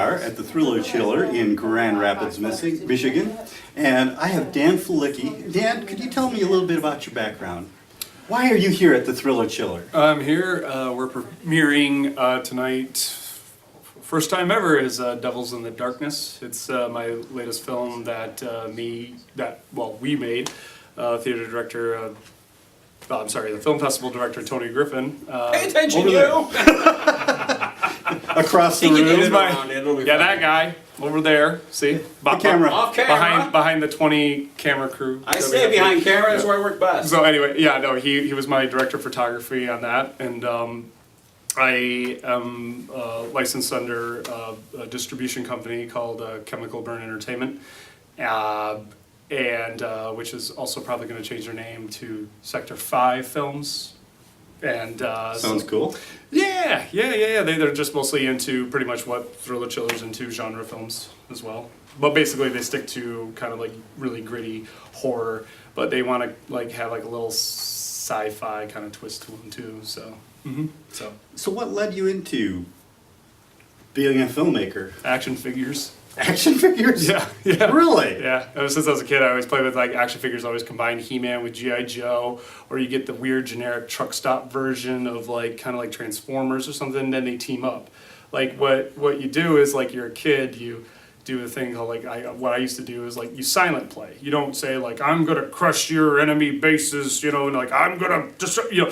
are at the Thriller Chiller in Grand Rapids, Michigan, and I have Dan Falicki. Dan, could you tell me a little bit about your background? Why are you here at the Thriller Chiller? I'm here. We're premiering tonight. First time ever is Devils in the Darkness. It's my latest film that we made. Theater director. The film festival director Tony Griffin. Pay attention, you! Across the room. That guy over there. See, the camera. Off camera. Behind the 20 camera crew. I stay behind camera. That's where I work best. So anyway, he was my director of photography on that, and I am licensed under a distribution company called Chemical Burn Entertainment. Which is also probably going to change their name to Sector 5 Films. And sounds cool. Yeah. They're just mostly into pretty much what Thriller Chiller's into, genre films as well. But basically they stick to kind of like really gritty horror, but they want to like have like a little sci-fi kind of twist to them too. So, So what led you into being a filmmaker? Action figures. Action figures? Yeah. Really? Yeah. Ever since I was a kid, I always played with like action figures. I always combined He-Man with G.I. Joe, or you get the weird generic truck stop version of like kind of like Transformers or something. And then they team up. Like what you do is like you're a kid, you do a thing called like what I used to do is like you silent play. You don't say like I'm gonna crush your enemy bases, and like I'm gonna just you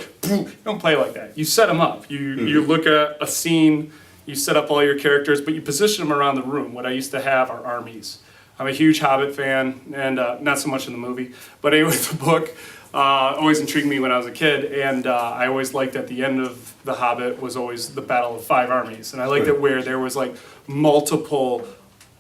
don't play like that. You set them up. You look at a scene. You set up all your characters, but you position them around the room. What I used to have are armies. I'm a huge Hobbit fan, and not so much in the movie. But anyway, the book always intrigued me when I was a kid, and I always liked at the end of The Hobbit was always the Battle of 5 Armies. And I liked it where there was like multiple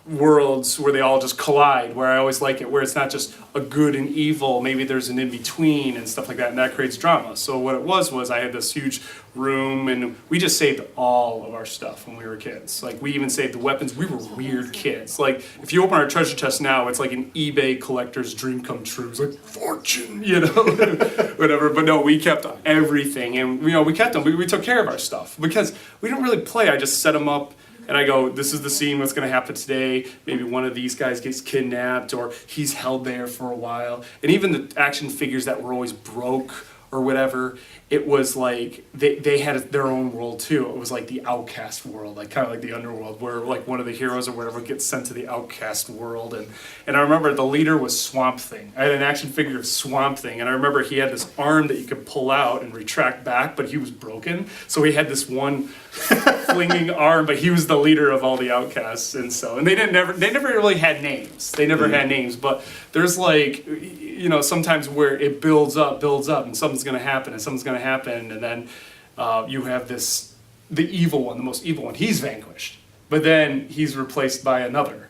worlds where they all just collide, where I always like it, where it's not just a good and evil, maybe there's an in-between and stuff like that, and that creates drama. So what it was I had this huge room, and we just saved all of our stuff when we were kids. Like, we even saved the weapons. We were weird kids. Like, if you open our treasure chest now, it's like an eBay collector's dream come true. It's like, fortune, whatever. But no, we kept everything, and, we kept them. We took care of our stuff, because we didn't really play. I just set them up, and I go, this is the scene, what's going to happen today. Maybe one of these guys gets kidnapped, or he's held there for a while. And even the action figures that were always broke or whatever, it was like they had their own world too. It was like the outcast world, like kind of like the underworld, where like one of the heroes or whatever gets sent to the outcast world. And I remember the leader was Swamp Thing. I had an action figure of Swamp Thing, and I remember he had this arm that you could pull out and retract back, but he was broken. So he had this one flinging arm, but he was the leader of all the outcasts. And they never really had names. They never had names, but there's like, sometimes where it builds up, and something's going to happen, and then you have the evil one, the most evil one. He's vanquished, but then he's replaced by another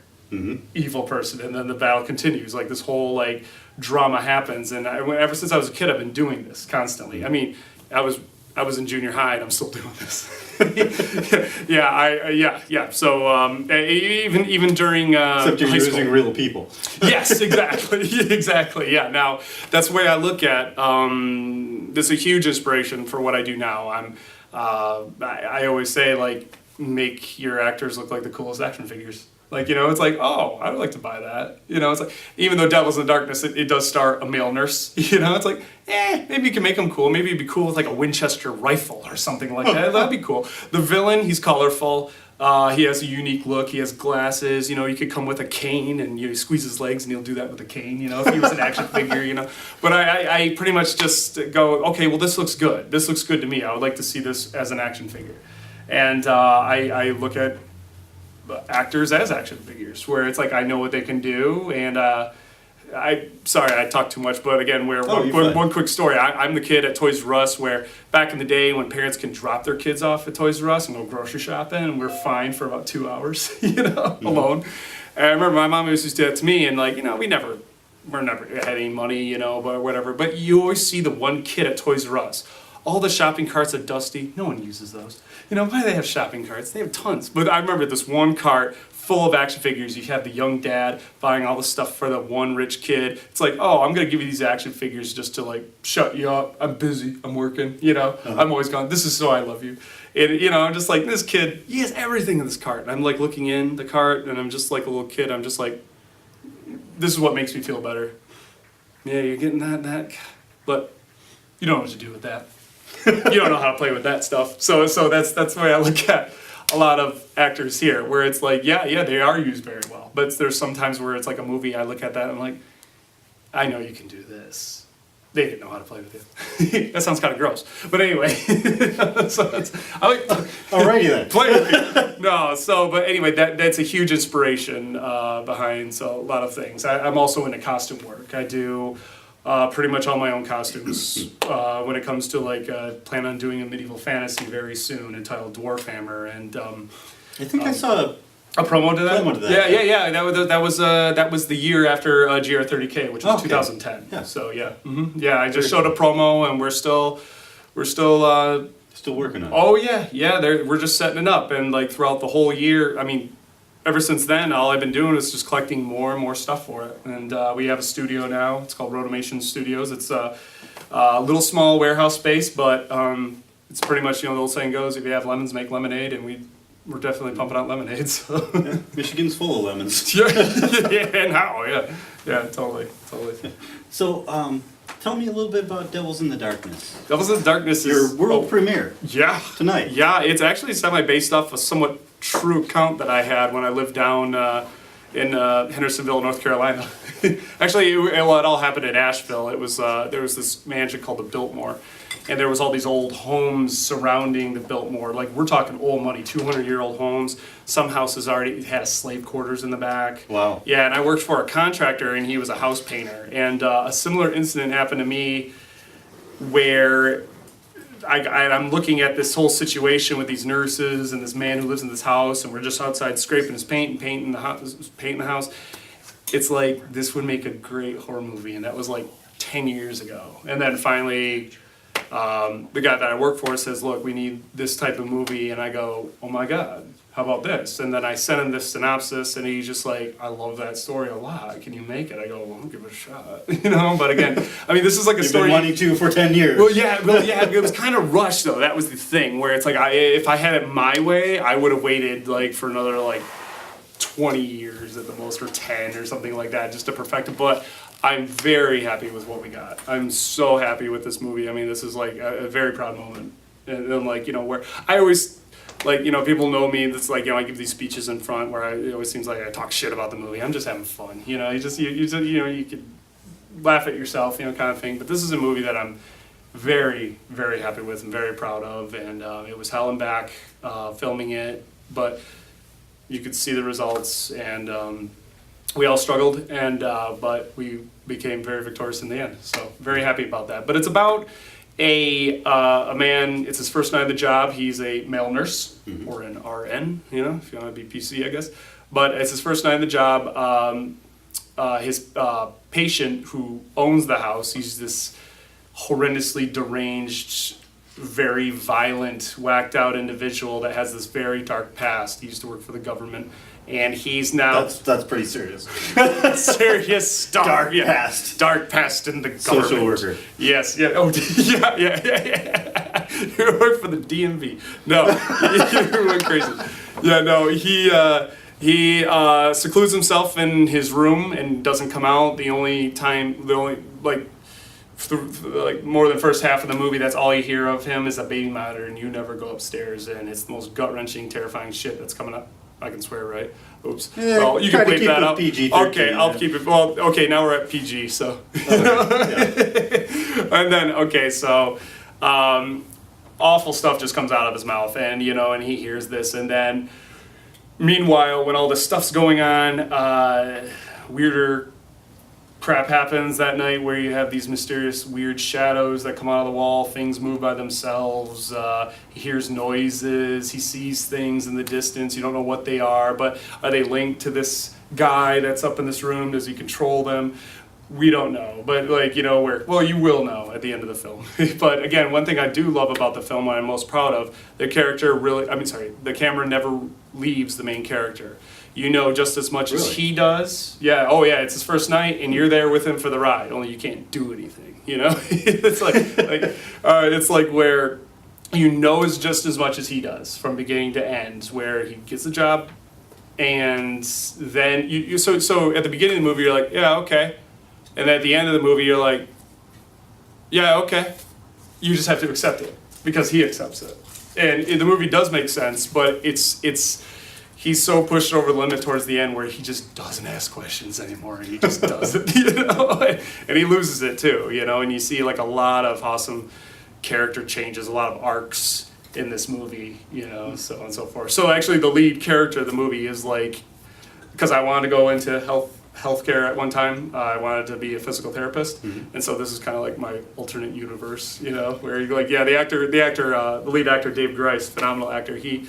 evil person, and then the battle continues. Like, this whole like drama happens, and ever since I was a kid, I've been doing this constantly. I mean, I was in junior high, and I'm still doing this. Yeah. So even during except you're using real people. Yes, exactly. Yeah. Now that's the way I look at. This is a huge inspiration for what I do now. I always say, like, make your actors look like the coolest action figures. Like, it's like, oh, I would like to buy that. It's like, even though Devils in the Darkness, it does star a male nurse, it's like, maybe you can make him cool. Maybe it'd be cool with like a Winchester rifle or something like that. That'd be cool. The villain, he's colorful. He has a unique look. He has glasses. You could come with a cane and you squeeze his legs, and he'll do that with a cane, if he was an action figure, But I pretty much just go, okay, well, this looks good. This looks good to me. I would like to see this as an action figure. And I look at actors as action figures, where it's like I know what they can do, and sorry I talk too much, but again, one quick story. I'm the kid at Toys R Us where back in the day when parents can drop their kids off at Toys R Us and go grocery shopping, and we're fine for about 2 hours, alone. And I remember my mom used to do that to me, and like, we never had any money, but whatever. But you always see the one kid at Toys R Us. All the shopping carts are dusty. No one uses those. Why do they have shopping carts? They have tons. But I remember this one cart full of action figures. You have the young dad buying all the stuff for the one rich kid. It's like, oh, I'm gonna give you these action figures just to like shut you up. I'm busy. I'm working. You know, I'm always gone. This is so I love you. And you know, I'm just like, this kid, he has everything in this cart. And I'm like looking in the cart, and I'm just like a little kid. I'm just like, this is what makes me feel better. Yeah, you're getting that, but you don't know what to do with that. You don't know how to play with that stuff. So that's the way I look at a lot of actors here, where it's like, yeah, they are used very well. But there's sometimes where it's like a movie, I look at that and I'm like, I know you can do this. They didn't know how to play with it. That sounds kind of gross. But anyway, so I like Alrighty then. play with it. No, but anyway, that's a huge inspiration behind a lot of things. I'm also into costume work. I do pretty much all my own costumes when it comes to like plan on doing a medieval fantasy very soon entitled Dwarfhammer, and I think I saw a promo to that. Promo to that. Yeah. That was the year after GR30K, which was Okay. 2010. Yeah. So yeah, I just showed a promo, and we're still. still working on it. Oh yeah. We're just setting it up, and like throughout the whole year. I mean, ever since then, all I've been doing is just collecting more and more stuff for it. And we have a studio now. It's called Rotomation Studios. It's a little small warehouse space, but it's pretty much, you know, the old saying goes, if you have lemons, make lemonade, and we're definitely pumping out lemonade. So. Yeah, Michigan's full of lemons. Yeah, totally. So, tell me a little bit about Devils in the Darkness. Devils in the Darkness is... Your world premiere Yeah. tonight. Yeah, it's actually semi-based off a somewhat true account that I had when I lived down in Hendersonville, North Carolina. Actually, it all happened in Asheville. It was there was this mansion called the Biltmore, and there was all these old homes surrounding the Biltmore. Like, we're talking old money, 200-year-old homes. Some houses already had a slave quarters in the back. Wow. Yeah, and I worked for a contractor, and he was a house painter. And a similar incident happened to me where I'm looking at this whole situation with these nurses and this man who lives in this house, and we're just outside scraping his paint and painting the house. It's like, this would make a great horror movie, and that was like 10 years ago. And then finally, the guy that I work for says, look, we need this type of movie, and I go, oh my God, how about this? And then I sent him this synopsis, and he's just like, I love that story a lot. Can you make it? I go, well, I'll give it a shot. You know, but again, I mean, this is like a You've story. been wanting to for 10 years. Well, yeah, it was kind of rushed though. That was the thing, where it's like, if I had it my way, I would have waited like for another like 20 years at the most, or 10 or something like that, just to perfect it. But I'm very happy with what we got. I'm so happy with this movie. I mean, this is like a very proud moment. And like, you know, where I always, like, you know, people know me, that's like, you know, I give these speeches in front where it always seems like I talk shit about the movie. I'm just having fun, you know, you could laugh at yourself, you know, kind of thing. But this is a movie that I'm very, very happy with and very proud of. And it was hell and back filming it, but you could see the results, and we all struggled, and but we became very victorious in the end. So very happy about that. But it's about a man. It's his first night of the job. He's a male nurse, or an RN, you know, if you want to be PC, I guess. But it's his first night of the job. His patient who owns the house, he's this horrendously deranged, very violent, whacked out individual that has this very dark past. He used to work for the government, and he's now That's pretty serious. serious Dark past. dark past in the government. Social worker. Yes, yeah, oh, yeah. You work for the DMV. No, you went crazy. Yeah, no, he secludes himself in his room and doesn't come out. The only like more than the first half of the movie, that's all you hear of him is a baby monitor, and you never go upstairs, and it's the most gut-wrenching, terrifying shit that's coming up. I can swear, right? Oops. Yeah, well, you try can to bleep keep that it out. PG-13, Okay, I'll yeah. keep it. Well, okay, now we're at PG, so. And then, okay, so awful stuff just comes out of his mouth, and you know, and he hears this, and then meanwhile, when all this stuff's going on, weirder crap happens that night, where you have these mysterious weird shadows that come out of the wall, things move by themselves, he hears noises, he sees things in the distance, you don't know what they are, but are they linked to this guy that's up in this room? Does he control them? We don't know, but like, you know, you will know at the end of the film. But again, one thing I do love about the film, what I'm most proud of, the camera never leaves the main character. you know just as much as Really? he does. Yeah, oh yeah, it's his first night, and you're there with him for the ride. Only you can't do anything. You know, it's like where you know is just as much as he does from beginning to end. Where he gets the job, and then so at the beginning of the movie you're like, yeah, okay, and at the end of the movie you're like, yeah, okay. You just have to accept it because he accepts it, and the movie does make sense, but he's so pushed over the limit towards the end where he just doesn't ask questions anymore, and he just does it, and he loses it too, and you see like a lot of awesome character changes, a lot of arcs in this movie, so on and so forth. So actually the lead character of the movie is like, because I wanted to go into healthcare at one time. I wanted to be a physical therapist, and so this is kind of like my alternate universe, where you like, yeah, the lead actor Dave Grice, phenomenal actor. He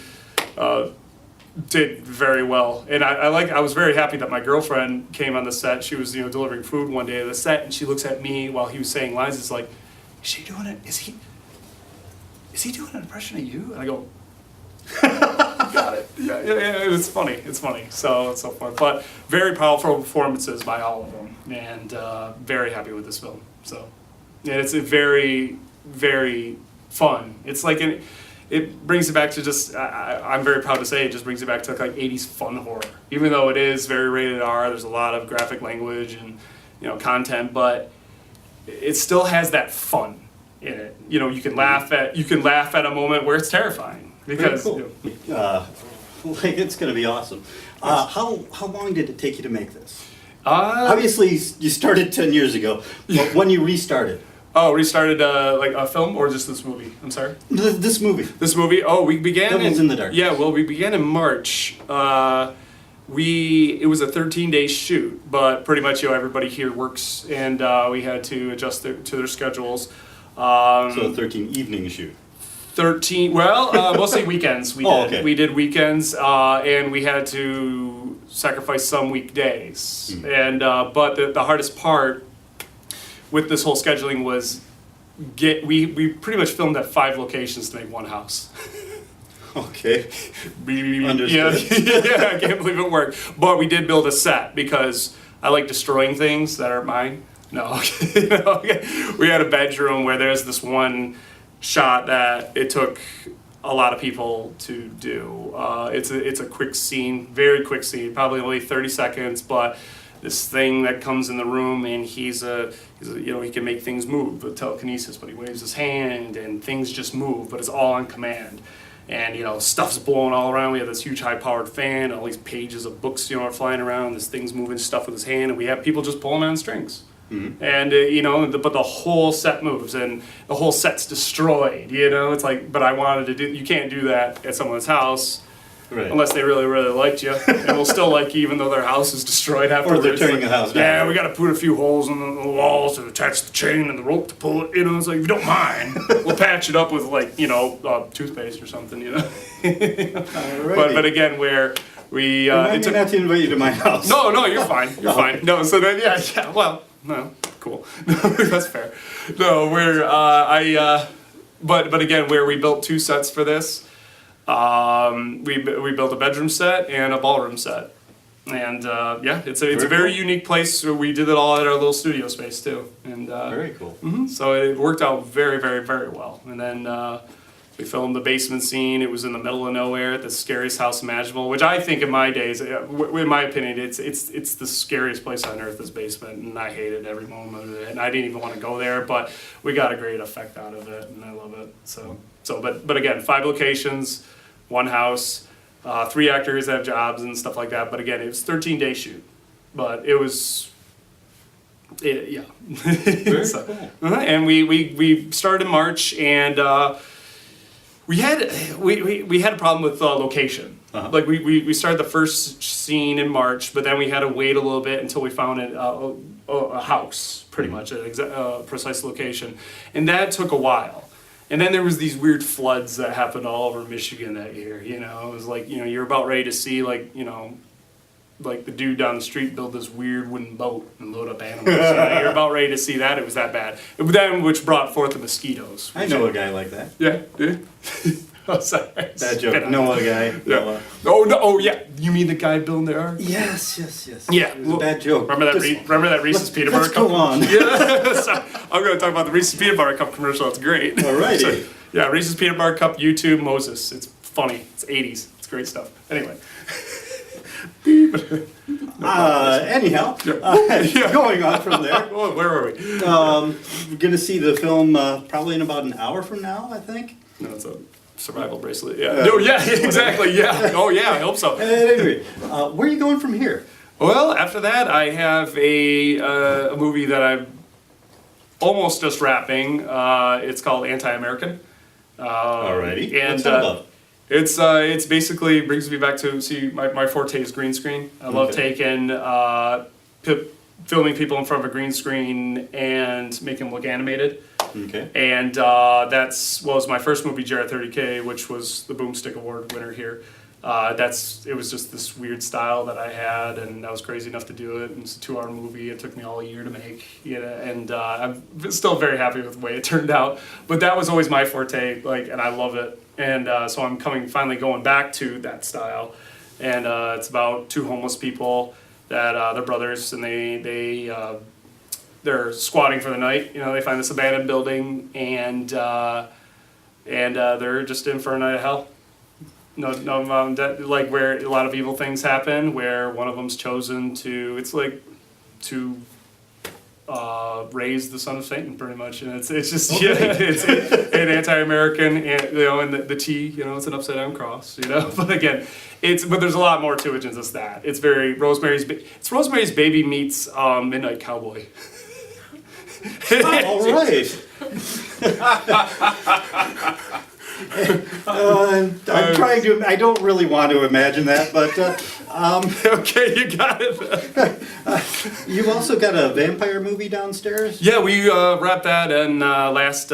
did very well, and I was very happy that my girlfriend came on the set. She was delivering food one day at the set, and she looks at me while he was saying lines. It's like, is she doing it? Is he doing an impression of you? And I go, got it. Yeah, it's funny. It's funny. So forth. But very powerful performances by all of them, and very happy with this film. So, and it's a very, very fun. It's like it brings it back to just. I'm very proud to say it just brings it back to like 80s fun horror. Even though it is very rated R, there's a lot of graphic language and content, but it still has that fun in it. You can laugh at a moment where it's terrifying. Because cool. It's going to be awesome. How long did it take you to make this? Obviously, you started 10 years ago, but when you restarted? Oh, restarted like a film or just this movie? I'm sorry? This movie. This movie? Oh, we began Devil's in the Dark. Yeah, well, we began in March. It was a 13-day shoot, but pretty much everybody here works, and we had to adjust to their schedules. So a 13-evening shoot. 13, mostly weekends. Okay. We did weekends, and we had to sacrifice some weekdays. And but the hardest part with this whole scheduling was we pretty much filmed at 5 locations to make one house. Okay. Understood. Yeah, I can't believe it worked. But we did build a set because I like destroying things that aren't mine. No, we had a bedroom where there's this one shot that it took a lot of people to do. It's a quick scene, very quick scene, probably only 30 seconds, but this thing that comes in the room, and he can make things move with telekinesis, but he waves his hand and things just move, but it's all on command. And stuff's blowing all around. We have this huge high-powered fan, all these pages of books are flying around, this thing's moving stuff with his hand, and we have people just pulling on strings. And but the whole set moves and the whole set's destroyed. It's like, but I wanted to do. You can't do that at someone's house, right, unless they really, really liked you, and will still like you even though their house is destroyed afterwards. Or they're tearing the house down. Yeah, we got to put a few holes in the walls to attach the chain and the rope to pull it. It's like, if you don't mind, we'll patch it up with toothpaste or something. But again, where we not to invite you to my house. No, you're fine. You're fine. No, so then yeah. Well. No, cool. That's fair. No, but again, where we built 2 sets for this, we built a bedroom set and a ballroom set, and it's a very unique place. We did it all at our little studio space too, and very cool. So it worked out very, very, very well. And then we filmed the basement scene. It was in the middle of nowhere, the scariest house imaginable, which I think in my days, in my opinion, it's the scariest place on earth, this basement, and I hated every moment of it, and I didn't even want to go there, but we got a great effect out of it, and I love it. But again, 5 locations, 1 house, 3 actors have jobs and stuff like that, but again, it was 13-day shoot, but it was... yeah. Very cool. And we started in March, and we had a problem with location. Like we started the first scene in March, but then we had to wait a little bit until we found a house, pretty much, a precise location, and that took a while. And then there was these weird floods that happened all over Michigan that year. It was like you're about ready to see like the dude down the street build this weird wooden boat and load up animals. You're about ready to see that. It was that bad. Then, which brought forth the mosquitoes. I know a guy like that. Yeah. Oh, sorry. Bad joke. Noah guy. Yeah. Noah. Oh no! Oh yeah. You mean the guy building the ark? Yes. Yeah. It was a bad joke. Remember that? Just- Remember that Reese's peanut butter Let's cup? go on. Yeah. So, I'm going to talk about the Reese's peanut butter cup commercial. It's great. Alrighty. So, yeah, Reese's peanut butter cup. YouTube Moses. It's funny. It's 80s. It's great stuff. Anyway. Anyhow, going on from there. Oh, where were we? We're going to see the film probably in about an hour from now, I think. No, it's a survival bracelet. Yeah. No. Yeah. Exactly. Yeah. Oh yeah. I hope so. Anyway, where are you going from here? Well, after that, I have a movie that I'm almost just wrapping. It's called Anti-American. Alrighty. And What's that about? it's basically brings me back to my forte is green screen. I love taking filming people in front of a green screen and making them look animated. Okay. And was my first movie, Jared 30K, which was the Boomstick Award winner here. It was just this weird style that I had, and I was crazy enough to do it. And it's a 2-hour movie. It took me all a year to make, and I'm still very happy with the way it turned out. But that was always my forte, and I love it. And so I'm finally going back to that style. And it's about 2 homeless people that they're brothers, and they're squatting for the night. They find this abandoned building, and they're just in for a night of hell. No, where a lot of evil things happen, where one of them's chosen to raise the son of Satan, pretty much, and it's just it's an anti-American, and the T, it's an upside down cross, But again, but there's a lot more to it than just that. It's very Rosemary's Baby meets Midnight Cowboy. All right. I'm trying to. I don't really want to imagine that, but Okay, you got it. you've also got a vampire movie downstairs. Yeah, we wrapped that in last.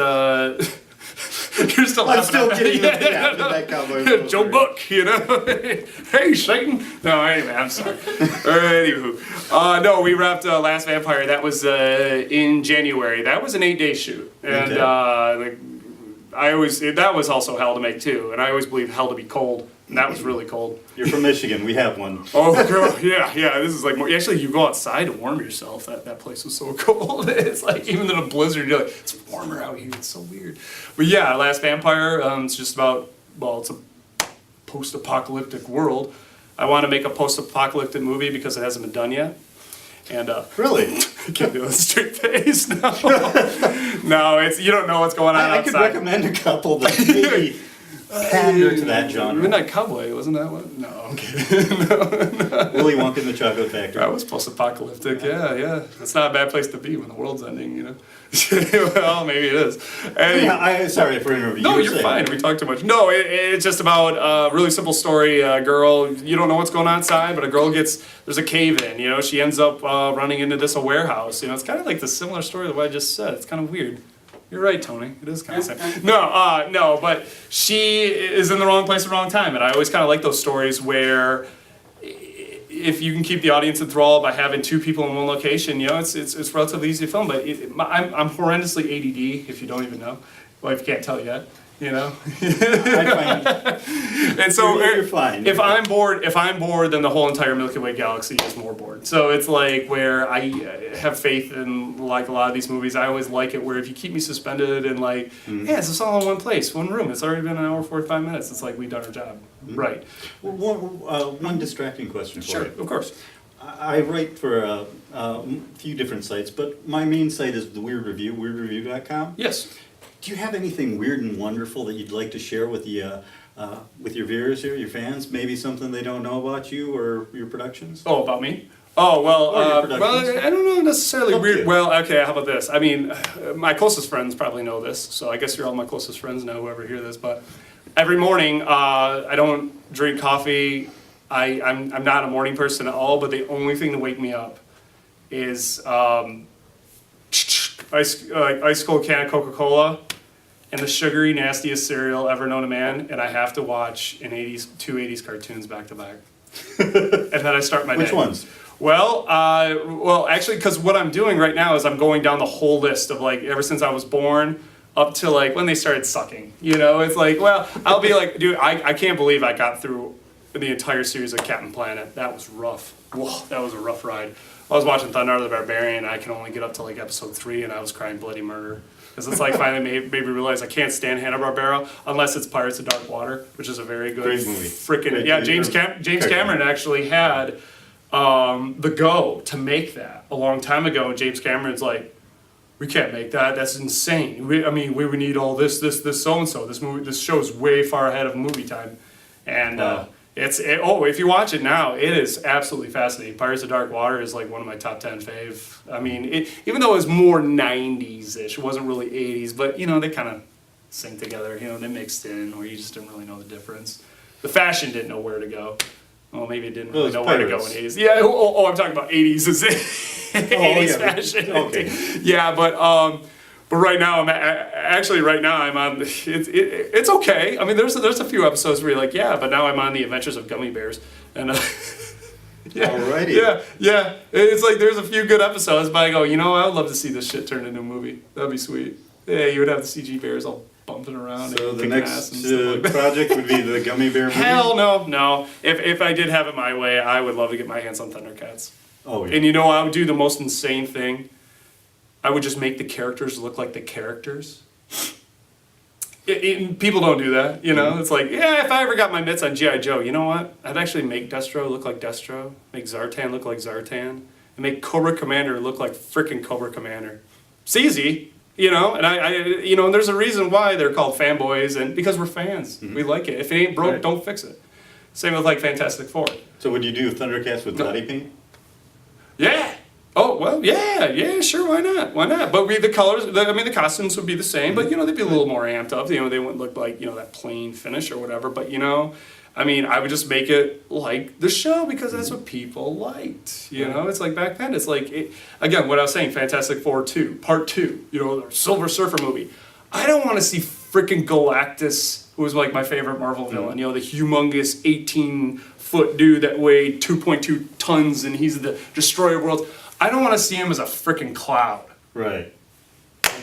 You're still I'm laughing still at getting that. that Midnight Cowboy movie. Joe Buck, Hey, Satan. No, anyway, I'm sorry. Anywho, no, we wrapped Last Vampire. That was in January. That was an 8-day shoot, and Okay. that was also hell to make too. And I always believe hell to be cold, and that was really cold. You're from Michigan. We have one. Oh, girl, yeah. This is like more. Actually, you go outside to warm yourself. That place was so cold. It's like even in a blizzard, you're like, it's warmer out here. It's so weird. But yeah, Last Vampire. It's just about it's a post-apocalyptic world. I want to make a post-apocalyptic movie because it hasn't been done yet. And Really? I can't do a straight face. No, no, you don't know what's going on I could outside. recommend a couple that maybe pander to that genre. Midnight Cowboy, wasn't that one? No, I'm kidding. Willy Wonka and the Chocolate Factory. That was post-apocalyptic, yeah. It's not a bad place to be when the world's ending, Well, maybe it is. Yeah, sorry for interrupting. No, You were you're saying. fine. We talk too much. No, it's just about a really simple story. A girl, you don't know what's going on inside, but a girl there's a cave in, she ends up running into this warehouse. It's kind of like the similar story to what I just said. It's kind of weird. You're right, Tony. It is kind of sad. No, but she is in the wrong place at the wrong time. And I always kind of like those stories where if you can keep the audience enthralled by having 2 people in one location, it's relatively easy to film. But I'm horrendously ADD, if you don't even know. Well, if you can't tell yet, I find And so you're fine. If I'm bored, then the whole entire Milky Way galaxy is more bored. So it's like where I have faith in a lot of these movies. I always like it where if you keep me suspended and it's just all in one place, one room. It's already been an hour 45 minutes. It's like we've done our job, right? One distracting question for you. Of course. I write for a few different sites, but my main site is the Weird Review, weirdreview.com. Yes. Do you have anything weird and wonderful that you'd like to share with your viewers here, your fans? Maybe something they don't know about you or your productions? Oh, about me? Oh, well, Or your productions. I don't know necessarily Up to weird. you. Well, okay, how about this? I mean, my closest friends probably know this, so I guess you're all my closest friends now, whoever hear this, but every morning, I don't drink coffee. I'm not a morning person at all, but the only thing to wake me up is ice cold can of Coca-Cola and the sugary, nastiest cereal ever known to man, and I have to watch two 80s cartoons back to back. And then I start my day. Which ones? Well, actually, because what I'm doing right now is I'm going down the whole list of ever since I was born, up to like when they started sucking. You know, it's like, well, I'll be like, dude, I can't believe I got through the entire series of Captain Planet. That was rough. Whoa, that was a rough ride. I was watching Thunder the Barbarian, and I can only get up to like episode 3, and I was crying bloody murder. Because it's like finally made me realize I can't stand Hanna-Barbera unless it's Pirates of Dark Water, which is a very good Great movie. freaking Great yeah. movie. James Cameron actually had the go to make that a long time ago, and James Cameron's like, we can't make that. That's insane. We would need all this, so and so. This show's way far ahead of movie time, and if you watch it now, it is absolutely fascinating. Pirates of Dark Water is like one of my top 10 fave. I mean, even though it was more 90s-ish, it wasn't really 80s, but you know they kind of sing together. You know, they mixed in, where you just didn't really know the difference. The fashion didn't know where to go. Well, maybe it didn't really know where to go in 80s. Yeah, I'm talking about 80s. Is it 80s fashion? Okay. Yeah, but right now I'm on. It's okay. I mean, there's a few episodes where you're like, yeah, but now I'm on the Adventures of Gummy Bears, and yeah, Alrighty. yeah. It's like there's a few good episodes, but I go, you know, I would love to see this shit turned into a movie. That'd be sweet. Yeah, you would have the CG bears all bumping around. So and the kicking ass next and stuff like that. project would be the Gummy Bear movie? Hell no. If I did have it my way, I would love to get my hands on Thundercats. Oh, yeah. And you know, I would do the most insane thing. I would just make the characters look like the characters. People don't do that, you know? It's like, yeah, if I ever got my mitts on G.I. Joe, you know what? I'd actually make Destro look like Destro, make Zartan look like Zartan, and make Cobra Commander look like frickin' Cobra Commander. It's easy, you know? And and there's a reason why they're called fanboys, and because we're fans. We like it. If it ain't broke, Right. don't fix it. Same with like Fantastic Four. So would you do Thundercats with body paint? Yeah. Oh, well, yeah, sure, why not? But the colors, the costumes would be the same, but, you know, they'd be a little more amped up. You know, they wouldn't look like, you know, that plain finish or whatever. But, you know, I mean, I would just make it like the show because that's what people liked. You know, it's like back then, it's like, again, what I was saying, Fantastic Four 2, Part 2, you know, the Silver Surfer movie. I don't want to see freaking Galactus, who was like my favorite Marvel villain, you know, the humongous 18-foot dude that weighed 2.2 tons and he's the destroyer of worlds. I don't want to see him as a freaking cloud. Right.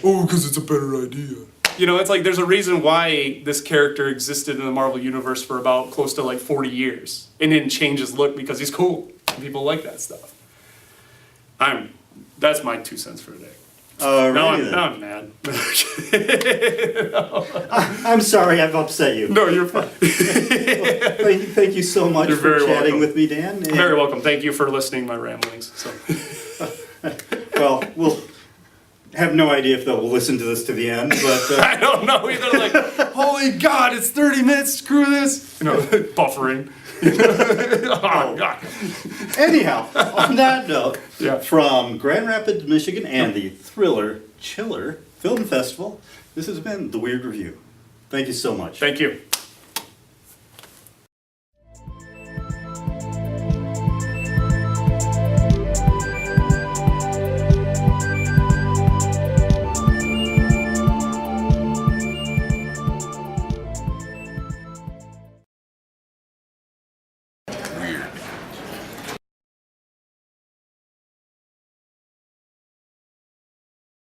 Oh, because it's a better idea. You know, it's like there's a reason why this character existed in the Marvel Universe for about close to like 40 years and didn't change his look because he's cool. People like that stuff. That's my 2 cents for today. Now I'm mad. I'm sorry I've upset you. No, you're fine. Well, thank you so much You're for very chatting welcome. with me, Dan. And, Very welcome. Thank you for listening to my ramblings. So. well, we'll have no idea if they'll listen to this to the end, but I don't know either. Like, holy God, it's 30 minutes. Screw this. You know, buffering. Oh God. anyhow, on that note, Yeah. from Grand Rapids, Michigan, and the Thriller Chiller Film Festival, this has been The Weird Review. Thank you so much. Thank you.